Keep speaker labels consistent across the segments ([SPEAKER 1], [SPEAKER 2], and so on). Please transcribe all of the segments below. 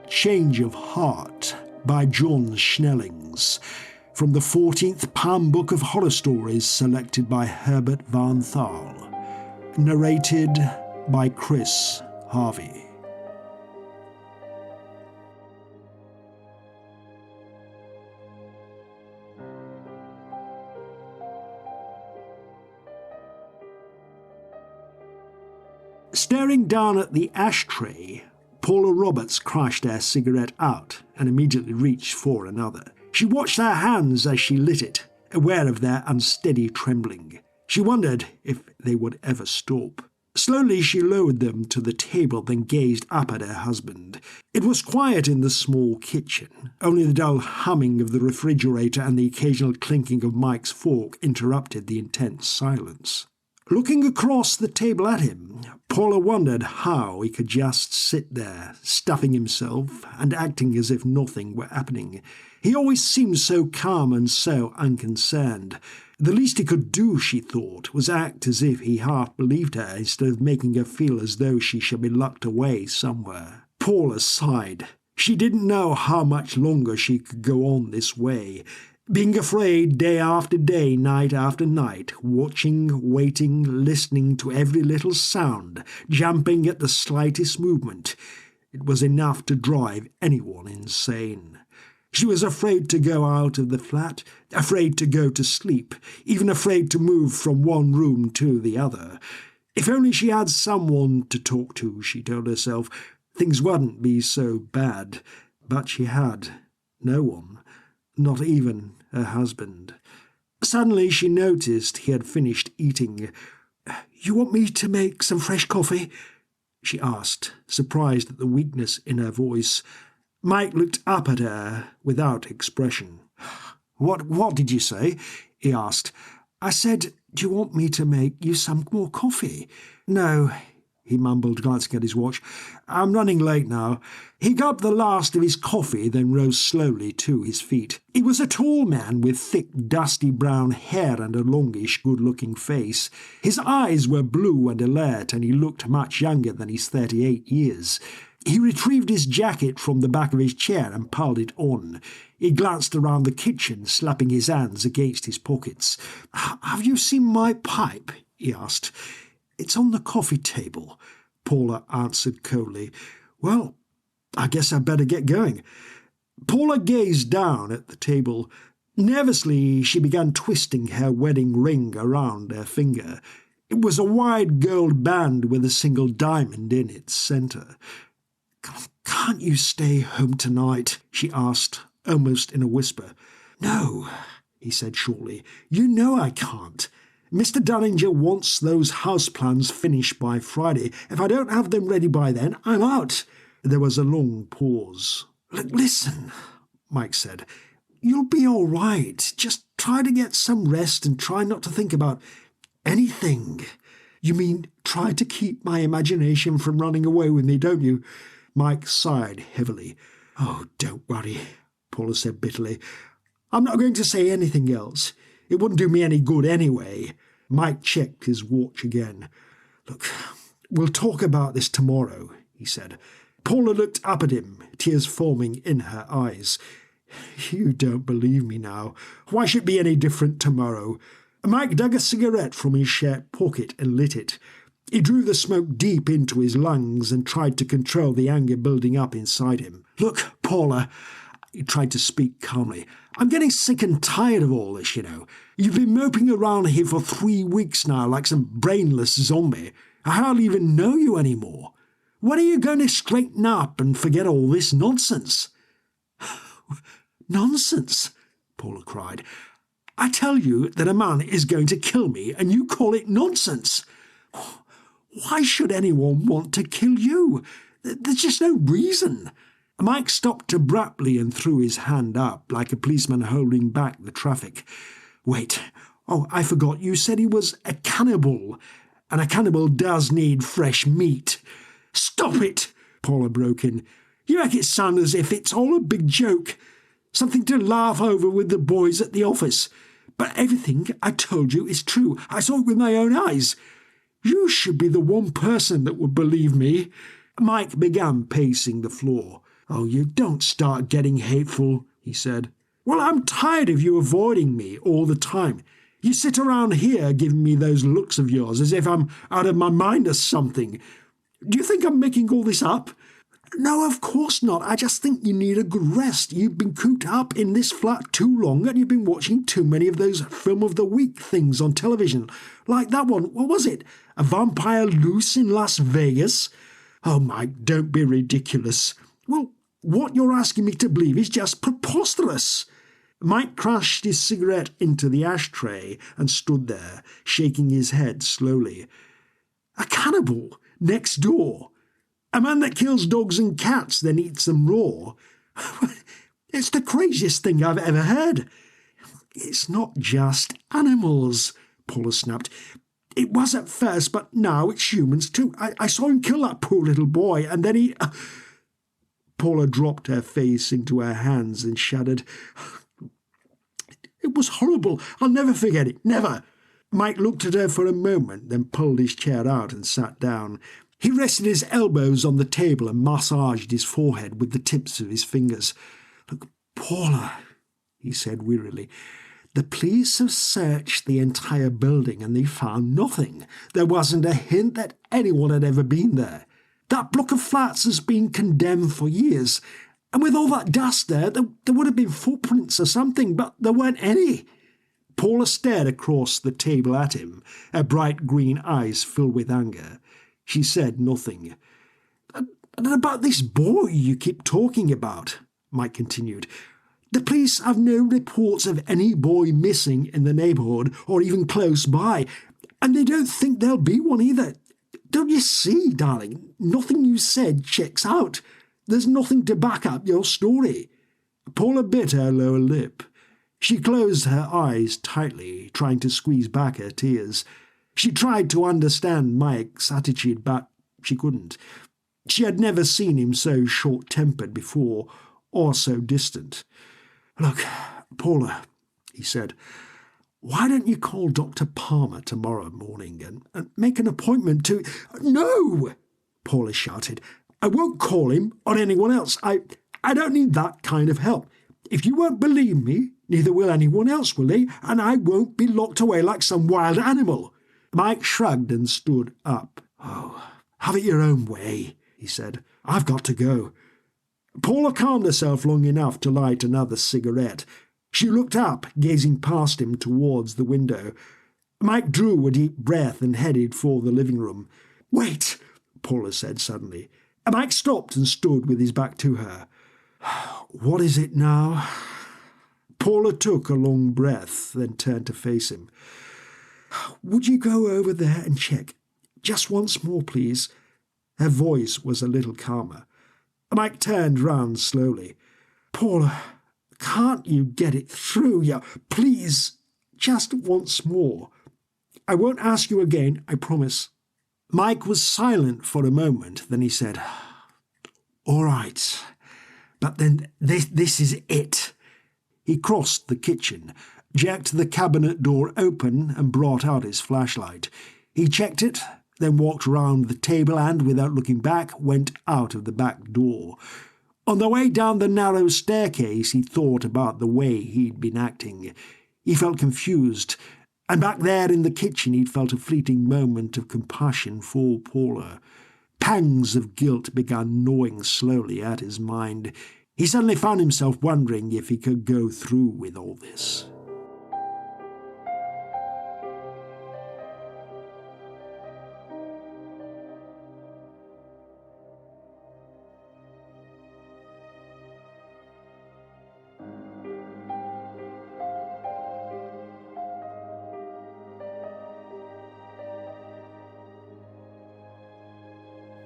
[SPEAKER 1] Change of Heart by John Snellings, from the 14th Palm Book of Horror Stories selected by Herbert Van Thal. Narrated by Chris Harvey. Staring down at the ashtray, Paula Roberts crashed her cigarette out and immediately reached for another. She watched her hands as she lit it, aware of their unsteady trembling. She wondered if they would ever stop. Slowly she lowered them to the table, then gazed up at her husband. It was quiet in the small kitchen. Only the dull humming of the refrigerator and the occasional clinking of Mike's fork interrupted the intense silence. Looking across the table at him, Paula wondered how he could just sit there, stuffing himself and acting as if nothing were happening. He always seemed so calm and so unconcerned. The least he could do, she thought, was act as if he half believed her instead of making her feel as though she should be locked away somewhere. Paula sighed. She didn't know how much longer she could go on this way, being afraid day after day, night after night, watching, waiting, listening to every little sound, jumping at the slightest movement. It was enough to drive anyone insane. She was afraid to go out of the flat, afraid to go to sleep, even afraid to move from one room to the other. If only she had someone to talk to, she told herself, things wouldn't be so bad. But she had no one, not even her husband. Suddenly she noticed he had finished eating. "You want me to make some fresh coffee?" she asked, surprised at the weakness in her voice. Mike looked up at her without expression. What did you say?" he asked. "I said, do you want me to make you some more coffee?" "No," he mumbled, glancing at his watch. "I'm running late now." He gulped the last of his coffee, then rose slowly to his feet. He was a tall man with thick, dusty brown hair and a longish, good-looking face. His eyes were blue and alert, and he looked much younger than his 38 years. He retrieved his jacket from the back of his chair and piled it on. He glanced around the kitchen, slapping his hands against his pockets. "Have you seen my pipe?" he asked. "It's on the coffee table," Paula answered coldly. "Well, I guess I'd better get going." Paula gazed down at the table. Nervously, she began twisting her wedding ring around her finger. It was a wide gold band with a single diamond in its centre. "Can't you stay home tonight?" she asked, almost in a whisper. "No," he said shortly. "You know I can't. Mr. Dunninger wants those house plans finished by Friday. If I don't have them ready by then, I'm out." There was a long pause. "Listen," Mike said. "You'll be all right. Just try to get some rest and try not to think about anything." "You mean try to keep my imagination from running away with me, don't you?" Mike sighed heavily. "Oh, don't worry," Paula said bitterly. "I'm not going to say anything else. It wouldn't do me any good anyway." Mike checked his watch again. "Look, we'll talk about this tomorrow," he said. Paula looked up at him, tears forming in her eyes. "You don't believe me now. Why should it be any different tomorrow?" Mike dug a cigarette from his shirt pocket and lit it. He drew the smoke deep into his lungs and tried to control the anger building up inside him. "Look, Paula," he tried to speak calmly, "I'm getting sick and tired of all this, you know. You've been moping around here for 3 weeks now like some brainless zombie. I hardly even know you anymore. When are you going to straighten up and forget all this nonsense?" "Nonsense?" Paula cried. "I tell you that a man is going to kill me, and you call it nonsense. Why should anyone want to kill you? There's just no reason." Mike stopped abruptly and threw his hand up, like a policeman holding back the traffic. "Wait. Oh, I forgot. You said he was a cannibal, and a cannibal does need fresh meat." "Stop it!" Paula broke in. "You make it sound as if it's all a big joke, something to laugh over with the boys at the office. But everything I told you is true. I saw it with my own eyes. You should be the one person that would believe me." Mike began pacing the floor. "Oh, you don't start getting hateful," he said. "Well, I'm tired of you avoiding me all the time. You sit around here giving me those looks of yours as if I'm out of my mind or something. Do you think I'm making all this up?" "No, of course not. I just think you need a good rest. You've been cooped up in this flat too long and you've been watching too many of those film of the week things on television. Like that one, what was it? A vampire loose in Las Vegas? Oh, Mike, don't be ridiculous. Well, what you're asking me to believe is just preposterous." Mike crashed his cigarette into the ashtray and stood there, shaking his head slowly. "A cannibal next door? A man that kills dogs and cats, then eats them raw? It's the craziest thing I've ever heard." "It's not just animals," Paula snapped. "It was at first, but now it's humans too. I saw him kill that poor little boy, and then he—" Paula dropped her face into her hands and shuddered. "It was horrible. I'll never forget it. Never." Mike looked at her for a moment, then pulled his chair out and sat down. He rested his elbows on the table and massaged his forehead with the tips of his fingers. "Look, Paula," he said wearily, "the police have searched the entire building and they found nothing. There wasn't a hint that anyone had ever been there. That block of flats has been condemned for years, and with all that dust there would have been footprints or something, but there weren't any." Paula stared across the table at him, her bright green eyes filled with anger. She said nothing. "And about this boy you keep talking about," Mike continued, "the police have no reports of any boy missing in the neighbourhood or even close by, and they don't think there'll be one either. Don't you see, darling? Nothing you said checks out. There's nothing to back up your story." Paula bit her lower lip. She closed her eyes tightly, trying to squeeze back her tears. She tried to understand Mike's attitude, but she couldn't. She had never seen him so short-tempered before, or so distant. "Look, Paula," he said, "why don't you call Dr. Palmer tomorrow morning and make an appointment to—" "No!" Paula shouted. "I won't call him or anyone else. I don't need that kind of help. If you won't believe me, neither will anyone else, will they? And I won't be locked away like some wild animal." Mike shrugged and stood up. "Oh, have it your own way," he said. "I've got to go." Paula calmed herself long enough to light another cigarette. She looked up, gazing past him towards the window. Mike drew a deep breath and headed for the living room. "Wait," Paula said suddenly. Mike stopped and stood with his back to her. "What is it now?" Paula took a long breath, then turned to face him. "Would you go over there and check? Just once more, please." Her voice was a little calmer. Mike turned round slowly. "Paula, can't you get it through? Yeah, please, just once more. I won't ask you again, I promise." Mike was silent for a moment, then he said, "All right, but then this is it." He crossed the kitchen, jerked the cabinet door open and brought out his flashlight. He checked it, then walked round the table and, without looking back, went out of the back door. On the way down the narrow staircase he thought about the way he'd been acting. He felt confused, and back there in the kitchen he'd felt a fleeting moment of compassion for Paula. Pangs of guilt began gnawing slowly at his mind. He suddenly found himself wondering if he could go through with all this.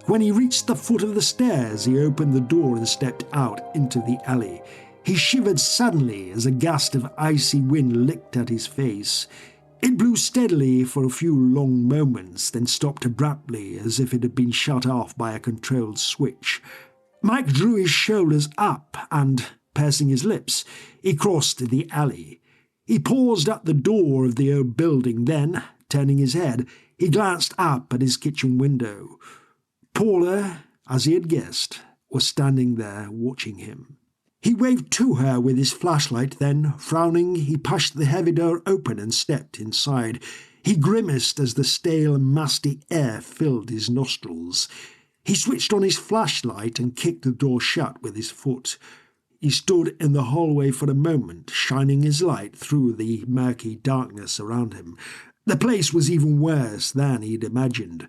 [SPEAKER 1] When he reached the foot of the stairs, he opened the door and stepped out into the alley. He shivered suddenly as a gust of icy wind licked at his face. It blew steadily for a few long moments, then stopped abruptly as if it had been shut off by a controlled switch. Mike drew his shoulders up and, pursing his lips, he crossed the alley. He paused at the door of the old building, then, turning his head, he glanced up at his kitchen window. Paula, as he had guessed, was standing there watching him. He waved to her with his flashlight, then, frowning, he pushed the heavy door open and stepped inside. He grimaced as the stale and musty air filled his nostrils. He switched on his flashlight and kicked the door shut with his foot. He stood in the hallway for a moment, shining his light through the murky darkness around him. The place was even worse than he'd imagined.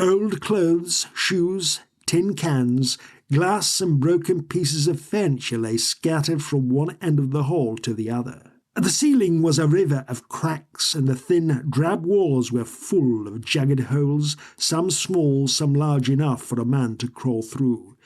[SPEAKER 1] Old clothes, shoes, tin cans, glass and broken pieces of furniture lay scattered from one end of the hall to the other. The ceiling was a river of cracks, and the thin, drab walls were full of jagged holes, some small, some large enough for a man to crawl through.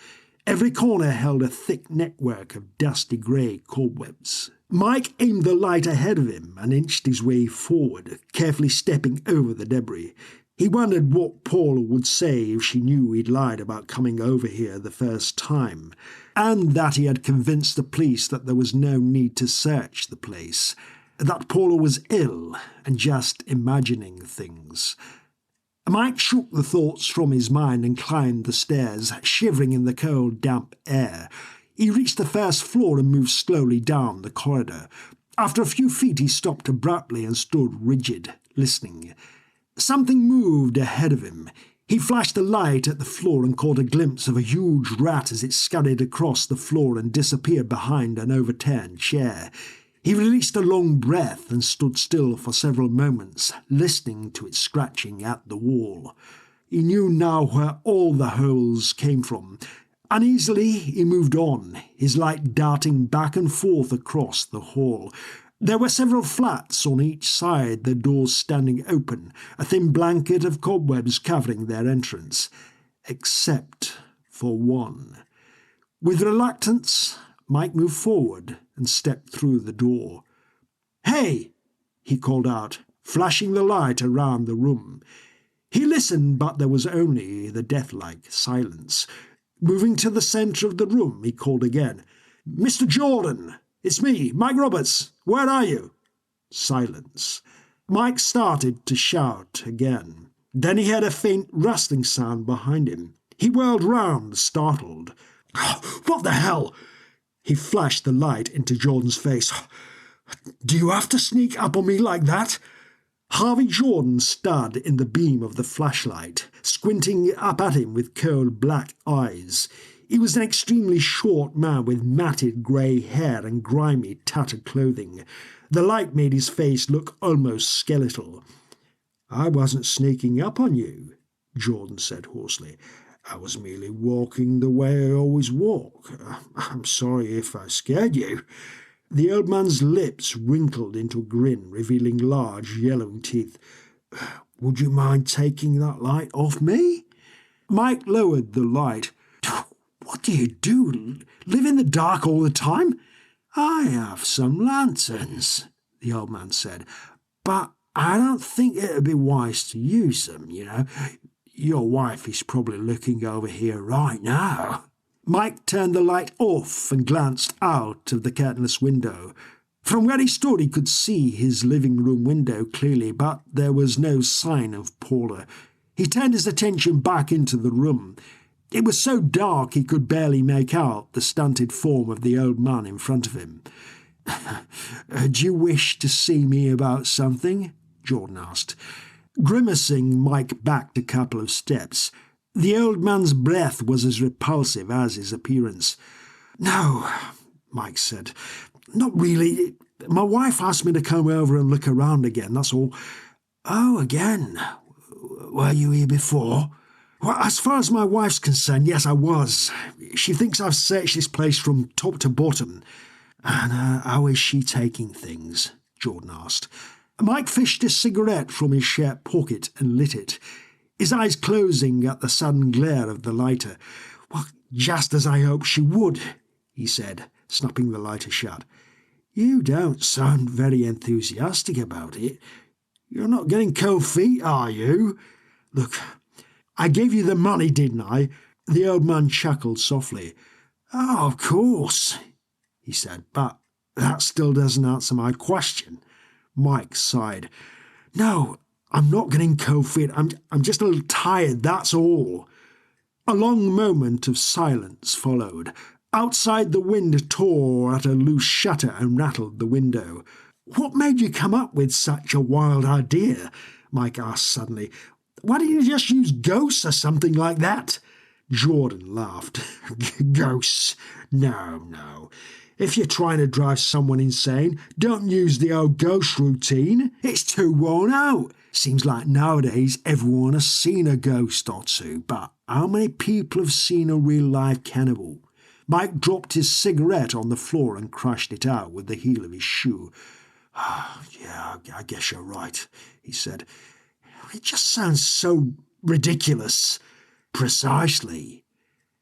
[SPEAKER 1] Every corner held a thick network of dusty grey cobwebs. Mike aimed the light ahead of him and inched his way forward, carefully stepping over the debris. He wondered what Paula would say if she knew he'd lied about coming over here the first time, and that he had convinced the police that there was no need to search the place, that Paula was ill and just imagining things. Mike shook the thoughts from his mind and climbed the stairs, shivering in the cold, damp air. He reached the first floor and moved slowly down the corridor. After a few feet he stopped abruptly and stood rigid, listening. Something moved ahead of him. He flashed a light at the floor and caught a glimpse of a huge rat as it scurried across the floor and disappeared behind an overturned chair. He released a long breath and stood still for several moments, listening to it scratching at the wall. He knew now where all the holes came from. Uneasily he moved on, his light darting back and forth across the hall. There were several flats on each side, their doors standing open, a thin blanket of cobwebs covering their entrance, except for one. With reluctance, Mike moved forward and stepped through the door. "Hey!" he called out, flashing the light around the room. He listened, but there was only the death-like silence. Moving to the centre of the room, he called again. "Mr. Jordan! It's me, Mike Roberts. Where are you?" Silence. Mike started to shout again. Then he heard a faint rustling sound behind him. He whirled round, startled. "What the hell?" He flashed the light into Jordan's face. "Do you have to sneak up on me like that?" Harvey Jordan stood in the beam of the flashlight, squinting up at him with cold black eyes. He was an extremely short man with matted grey hair and grimy, tattered clothing. The light made his face look almost skeletal. "I wasn't sneaking up on you," Jordan said hoarsely. "I was merely walking the way I always walk. I'm sorry if I scared you." The old man's lips wrinkled into a grin, revealing large, yellowing teeth. "Would you mind taking that light off me?" Mike lowered the light. "What do you do? Live in the dark all the time?" "I have some lanterns," the old man said, "but I don't think it'd be wise to use them, you know. Your wife is probably looking over here right now." Mike turned the light off and glanced out of the curtainless window. From where he stood he could see his living room window clearly, but there was no sign of Paula. He turned his attention back into the room. It was so dark he could barely make out the stunted form of the old man in front of him. "Do you wish to see me about something?" Jordan asked. Grimacing, Mike backed a couple of steps. The old man's breath was as repulsive as his appearance. "No," Mike said. "Not really. My wife asked me to come over and look around again, that's all." "Oh, again? Were you here before?" "Well, as far as my wife's concerned, yes, I was. She thinks I've searched this place from top to bottom." "And how is she taking things?" Jordan asked. Mike fished a cigarette from his shirt pocket and lit it, his eyes closing at the sudden glare of the lighter. "Well, just as I hoped she would," he said, snapping the lighter shut. "You don't sound very enthusiastic about it. You're not getting cold feet, are you? Look, I gave you the money, didn't I?" The old man chuckled softly. "Oh, of course," he said, "but that still doesn't answer my question." Mike sighed. "No, I'm not getting cold feet. I'm just a little tired, that's all." A long moment of silence followed. Outside, the wind tore at a loose shutter and rattled the window. "What made you come up with such a wild idea?" Mike asked suddenly. "Why didn't you just use ghosts or something like that?" Jordan laughed. "Ghosts? No. If you're trying to drive someone insane, don't use the old ghost routine. It's too worn out. Seems like nowadays everyone has seen a ghost or two, but how many people have seen a real-life cannibal?" Mike dropped his cigarette on the floor and crushed it out with the heel of his shoe. "Yeah, I guess you're right," he said. "It just sounds so ridiculous." "Precisely."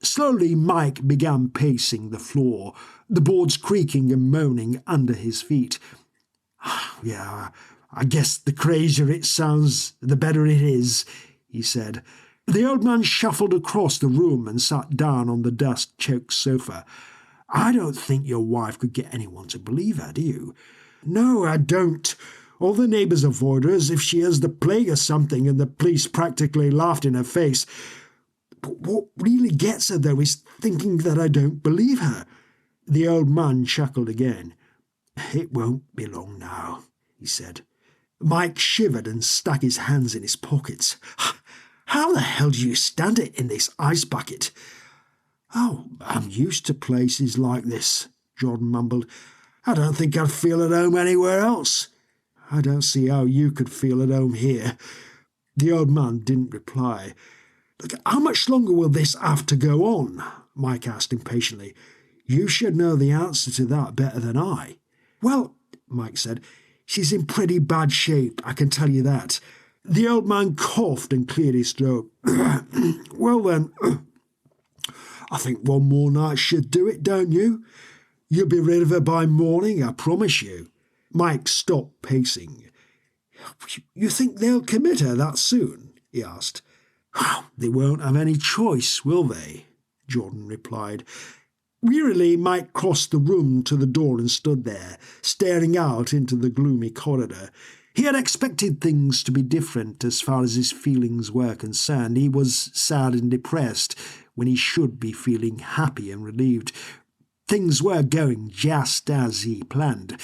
[SPEAKER 1] Slowly, Mike began pacing the floor, the boards creaking and moaning under his feet. "Yeah, I guess the crazier it sounds, the better it is," he said. The old man shuffled across the room and sat down on the dust-choked sofa. "I don't think your wife could get anyone to believe her, do you?" "No, I don't. All the neighbours avoid her as if she has the plague or something, and the police practically laughed in her face. But what really gets her, though, is thinking that I don't believe her." The old man chuckled again. "It won't be long now," he said. Mike shivered and stuck his hands in his pockets. "How the hell do you stand it in this ice bucket?" "Oh, I'm used to places like this," Jordan mumbled. "I don't think I'd feel at home anywhere else." "I don't see how you could feel at home here." The old man didn't reply. "Look, how much longer will this have to go on?" Mike asked impatiently. "You should know the answer to that better than I." "Well," Mike said, "she's in pretty bad shape, I can tell you that." The old man coughed and cleared his throat. "Well then, I think one more night should do it, don't you? You'll be rid of her by morning, I promise you." Mike stopped pacing. "You think they'll commit her that soon?" he asked. "They won't have any choice, will they?" Jordan replied. Wearily, Mike crossed the room to the door and stood there, staring out into the gloomy corridor. He had expected things to be different as far as his feelings were concerned. He was sad and depressed when he should be feeling happy and relieved. Things were going just as he planned.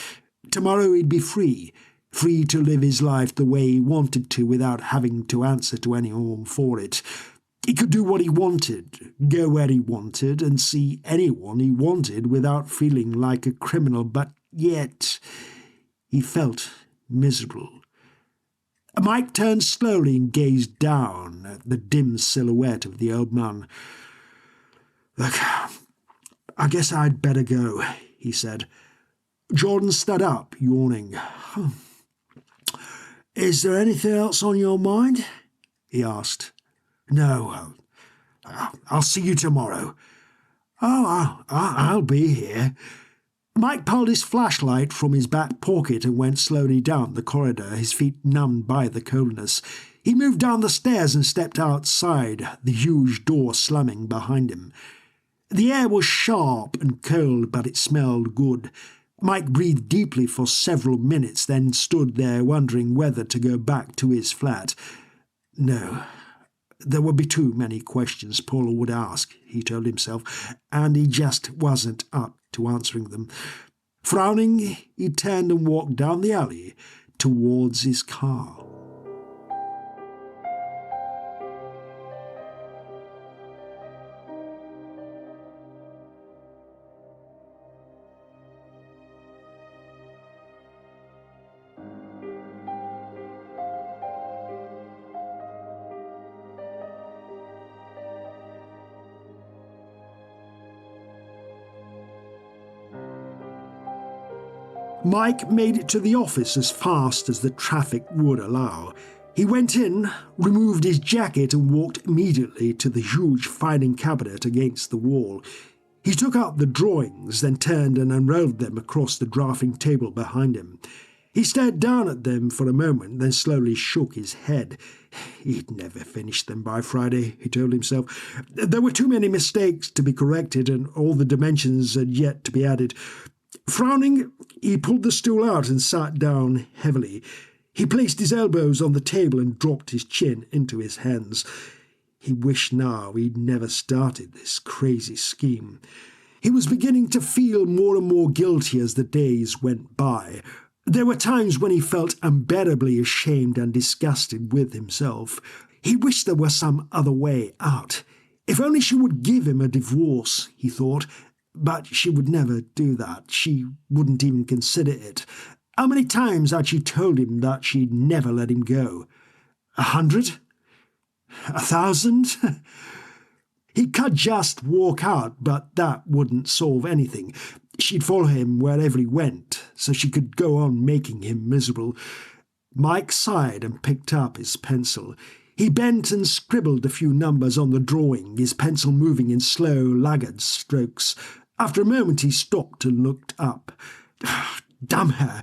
[SPEAKER 1] Tomorrow he'd be free to live his life the way he wanted to without having to answer to anyone for it. He could do what he wanted, go where he wanted, and see anyone he wanted without feeling like a criminal, but yet he felt miserable. Mike turned slowly and gazed down at the dim silhouette of the old man. "Look, I guess I'd better go," he said. Jordan stood up, yawning. "Is there anything else on your mind?" he asked. "No, I'll see you tomorrow." "Oh, I'll be here." Mike pulled his flashlight from his back pocket and went slowly down the corridor, his feet numbed by the coldness. He moved down the stairs and stepped outside, the huge door slamming behind him. The air was sharp and cold, but it smelled good. Mike breathed deeply for several minutes, then stood there wondering whether to go back to his flat. No, there would be too many questions Paula would ask, he told himself, and he just wasn't up to answering them. Frowning, he turned and walked down the alley towards his car. Mike made it to the office as fast as the traffic would allow. He went in, removed his jacket and walked immediately to the huge filing cabinet against the wall. He took out the drawings, then turned and unrolled them across the drafting table behind him. He stared down at them for a moment, then slowly shook his head. He'd never finish them by Friday, he told himself. There were too many mistakes to be corrected, and all the dimensions had yet to be added. Frowning, he pulled the stool out and sat down heavily. He placed his elbows on the table and dropped his chin into his hands. He wished now he'd never started this crazy scheme. He was beginning to feel more and more guilty as the days went by. There were times when he felt unbearably ashamed and disgusted with himself. He wished there were some other way out. If only she would give him a divorce, he thought. But she would never do that. She wouldn't even consider it. How many times had she told him that she'd never let him go? 100? 1,000? He could just walk out, but that wouldn't solve anything. She'd follow him wherever he went, so she could go on making him miserable. Mike sighed and picked up his pencil. He bent and scribbled a few numbers on the drawing, his pencil moving in slow, laggard strokes. After a moment he stopped and looked up. Damn her!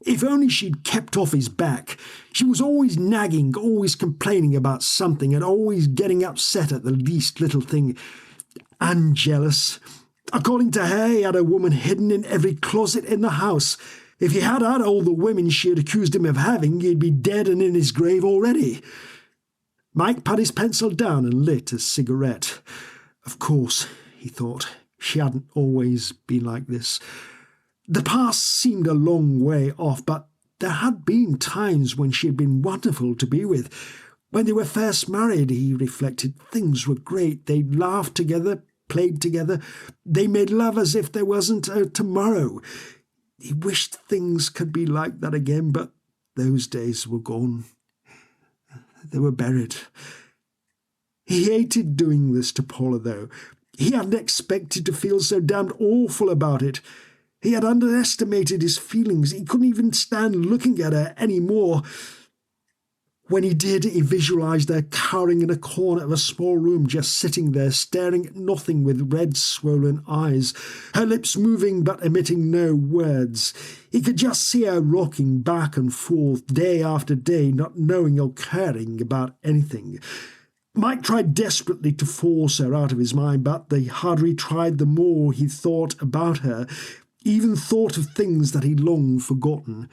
[SPEAKER 1] If only she'd kept off his back. She was always nagging, always complaining about something, and always getting upset at the least little thing. And jealous. According to her, he had a woman hidden in every closet in the house. If he had had all the women she had accused him of having, he'd be dead and in his grave already. Mike put his pencil down and lit a cigarette. Of course, he thought, she hadn't always been like this. The past seemed a long way off, but there had been times when she had been wonderful to be with. When they were first married, he reflected, things were great. They laughed together, played together. They made love as if there wasn't a tomorrow. He wished things could be like that again, but those days were gone. They were buried. He hated doing this to Paula, though. He hadn't expected to feel so damned awful about it. He had underestimated his feelings. He couldn't even stand looking at her any more. When he did, he visualized her cowering in a corner of a small room, just sitting there, staring at nothing with red, swollen eyes, her lips moving but emitting no words. He could just see her rocking back and forth, day after day, not knowing or caring about anything. Mike tried desperately to force her out of his mind, but the harder he tried, the more he thought about her, even thought of things that he'd long forgotten.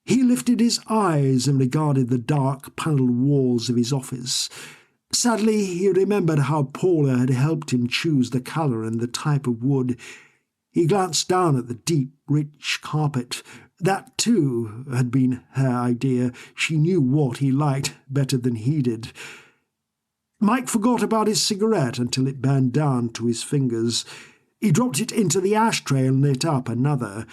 [SPEAKER 1] He lifted his eyes and regarded the dark panelled walls of his office. Sadly, he remembered how Paula had helped him choose the colour and the type of wood. He glanced down at the deep, rich carpet. That, too, had been her idea. She knew what he liked better than he did. Mike forgot about his cigarette until it burned down to his fingers. He dropped it into the ashtray and lit up another.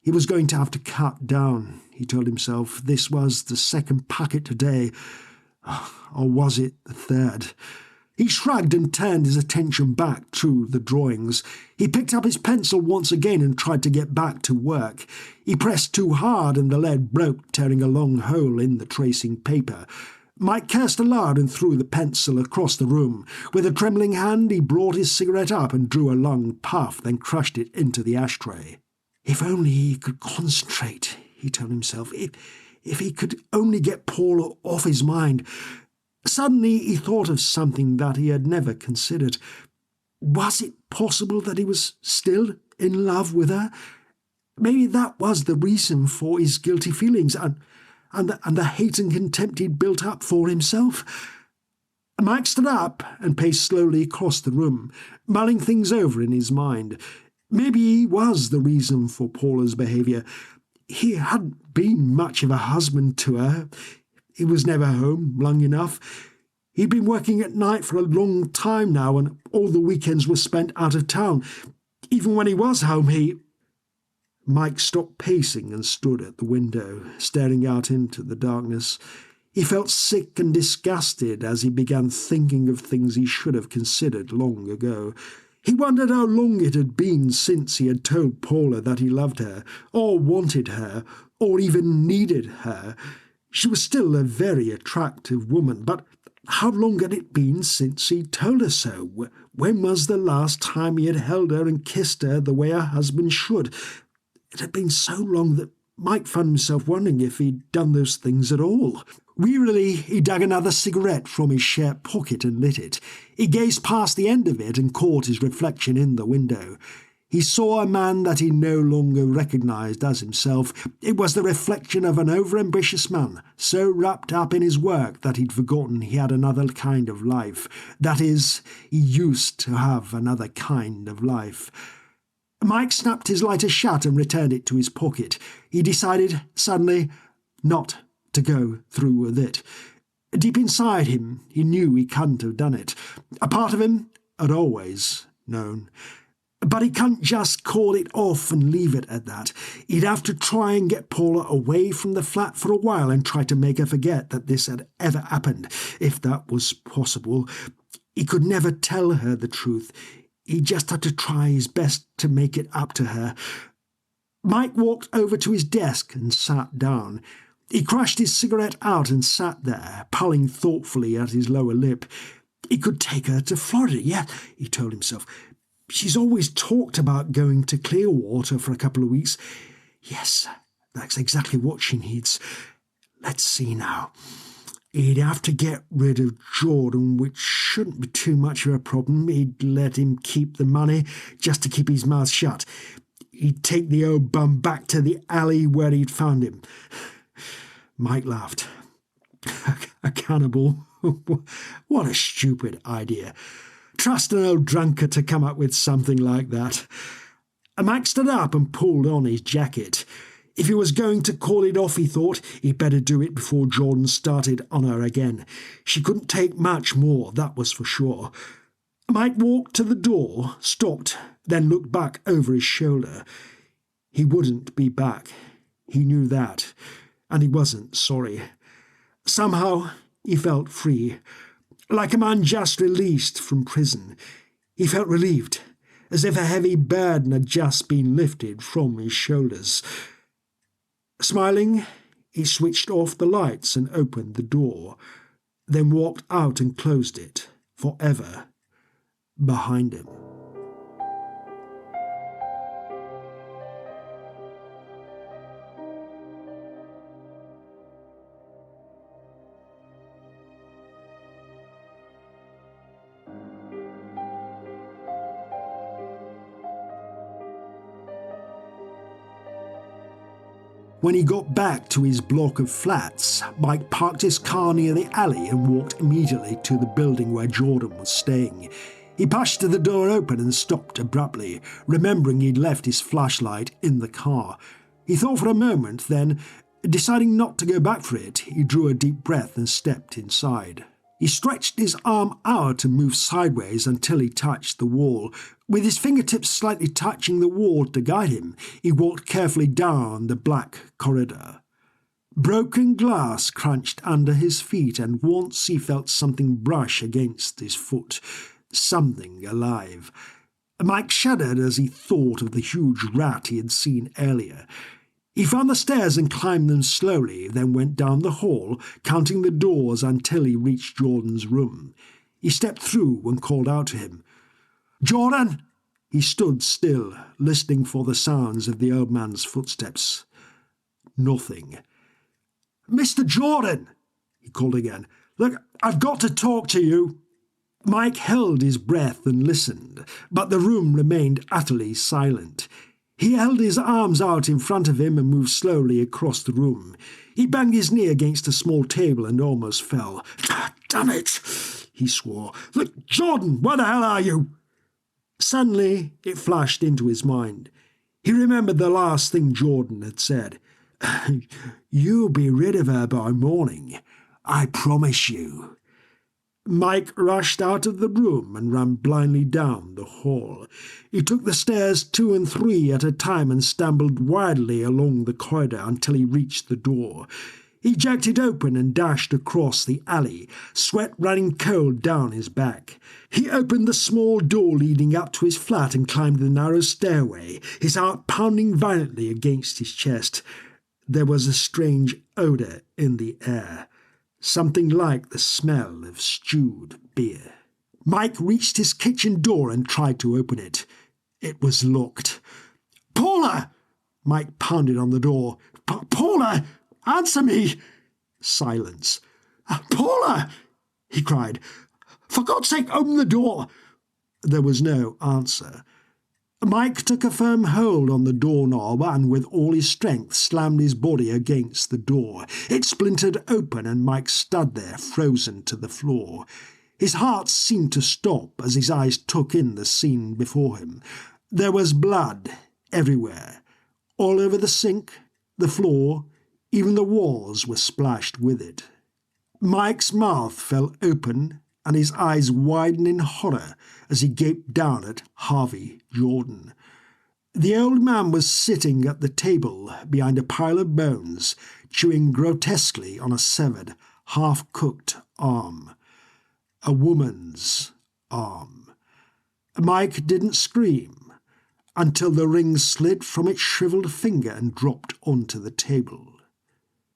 [SPEAKER 1] He was going to have to cut down, he told himself. This was the second packet today. Or was it the third? He shrugged and turned his attention back to the drawings. He picked up his pencil once again and tried to get back to work. He pressed too hard and the lead broke, tearing a long hole in the tracing paper. Mike cursed aloud and threw the pencil across the room. With a trembling hand, he brought his cigarette up and drew a long puff, then crushed it into the ashtray. If only he could concentrate, he told himself. If he could only get Paula off his mind. Suddenly he thought of something that he had never considered. Was it possible that he was still in love with her? Maybe that was the reason for his guilty feelings and the hate and contempt he'd built up for himself. Mike stood up and paced slowly across the room, mulling things over in his mind. Maybe he was the reason for Paula's behaviour. He hadn't been much of a husband to her. He was never home long enough. He'd been working at night for a long time now, and all the weekends were spent out of town. Even when he was home, Mike stopped pacing and stood at the window, staring out into the darkness. He felt sick and disgusted as he began thinking of things he should have considered long ago. He wondered how long it had been since he had told Paula that he loved her, or wanted her, or even needed her. She was still a very attractive woman, but how long had it been since he told her so? When was the last time he had held her and kissed her the way a husband should? It had been so long that Mike found himself wondering if he'd done those things at all. Wearily, he dug another cigarette from his shirt pocket and lit it. He gazed past the end of it and caught his reflection in the window. He saw a man that he no longer recognised as himself. It was the reflection of an overambitious man, so wrapped up in his work that he'd forgotten he had another kind of life. That is, he used to have another kind of life. Mike snapped his lighter shut and returned it to his pocket. He decided, suddenly, not to go through with it. Deep inside him, he knew he couldn't have done it. A part of him had always known. But he can't just call it off and leave it at that. He'd have to try and get Paula away from the flat for a while and try to make her forget that this had ever happened, if that was possible. He could never tell her the truth. He just had to try his best to make it up to her. Mike walked over to his desk and sat down. He crushed his cigarette out and sat there, pulling thoughtfully at his lower lip. He could take her to Florida, yeah, he told himself. She's always talked about going to Clearwater for a couple of weeks. Yes, that's exactly what she needs. Let's see now. He'd have to get rid of Jordan, which shouldn't be too much of a problem. He'd let him keep the money just to keep his mouth shut. He'd take the old bum back to the alley where he'd found him. Mike laughed. A cannibal? What a stupid idea. Trust an old drunkard to come up with something like that. Mike stood up and pulled on his jacket. If he was going to call it off, he thought, he'd better do it before Jordan started on her again. She couldn't take much more, that was for sure. Mike walked to the door, stopped, then looked back over his shoulder. He wouldn't be back. He knew that, and he wasn't sorry. Somehow he felt free. Like a man just released from prison. He felt relieved, as if a heavy burden had just been lifted from his shoulders. Smiling, he switched off the lights and opened the door, then walked out and closed it, forever, behind him. When he got back to his block of flats, Mike parked his car near the alley and walked immediately to the building where Jordan was staying. He pushed the door open and stopped abruptly, remembering he'd left his flashlight in the car. He thought for a moment, then, deciding not to go back for it, he drew a deep breath and stepped inside. He stretched his arm out and moved sideways until he touched the wall. With his fingertips slightly touching the wall to guide him, he walked carefully down the black corridor. Broken glass crunched under his feet, and once he felt something brush against his foot. Something alive. Mike shuddered as he thought of the huge rat he had seen earlier. He found the stairs and climbed them slowly, then went down the hall, counting the doors until he reached Jordan's room. He stepped through and called out to him. "Jordan!" He stood still, listening for the sounds of the old man's footsteps. Nothing. "Mr. Jordan!" he called again. "Look, I've got to talk to you." Mike held his breath and listened, but the room remained utterly silent. He held his arms out in front of him and moved slowly across the room. He banged his knee against a small table and almost fell. "Damn it!" he swore. "Look, Jordan, where the hell are you?" Suddenly it flashed into his mind. He remembered the last thing Jordan had said. "You'll be rid of her by morning. I promise you." Mike rushed out of the room and ran blindly down the hall. He took the stairs 2 and 3 at a time and stumbled wildly along the corridor until he reached the door. He jerked it open and dashed across the alley, sweat running cold down his back. He opened the small door leading up to his flat and climbed the narrow stairway, his heart pounding violently against his chest. There was a strange odour in the air. Something like the smell of stewed beer. Mike reached his kitchen door and tried to open it. It was locked. "Paula!" Mike pounded on the door. "Paula! Answer me!" Silence. "Paula!" he cried. "For God's sake, open the door!" There was no answer. Mike took a firm hold on the doorknob and with all his strength slammed his body against the door. It splintered open and Mike stood there, frozen to the floor. His heart seemed to stop as his eyes took in the scene before him. There was blood everywhere, all over the sink, the floor, even the walls were splashed with it. Mike's mouth fell open and his eyes widened in horror as he gaped down at Harvey Jordan. The old man was sitting at the table behind a pile of bones, chewing grotesquely on a severed, half-cooked arm. A woman's arm. Mike didn't scream until the ring slid from its shriveled finger and dropped onto the table.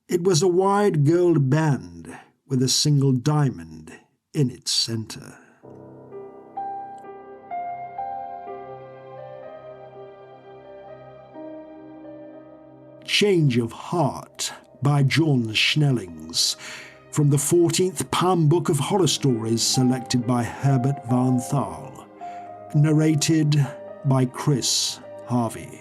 [SPEAKER 1] It was a wide gold band with a single diamond in its center. Change of Heart by John Snellings, from the 14th Palm Book of Horror Stories selected by Herbert Van Thal. Narrated by Chris Harvey.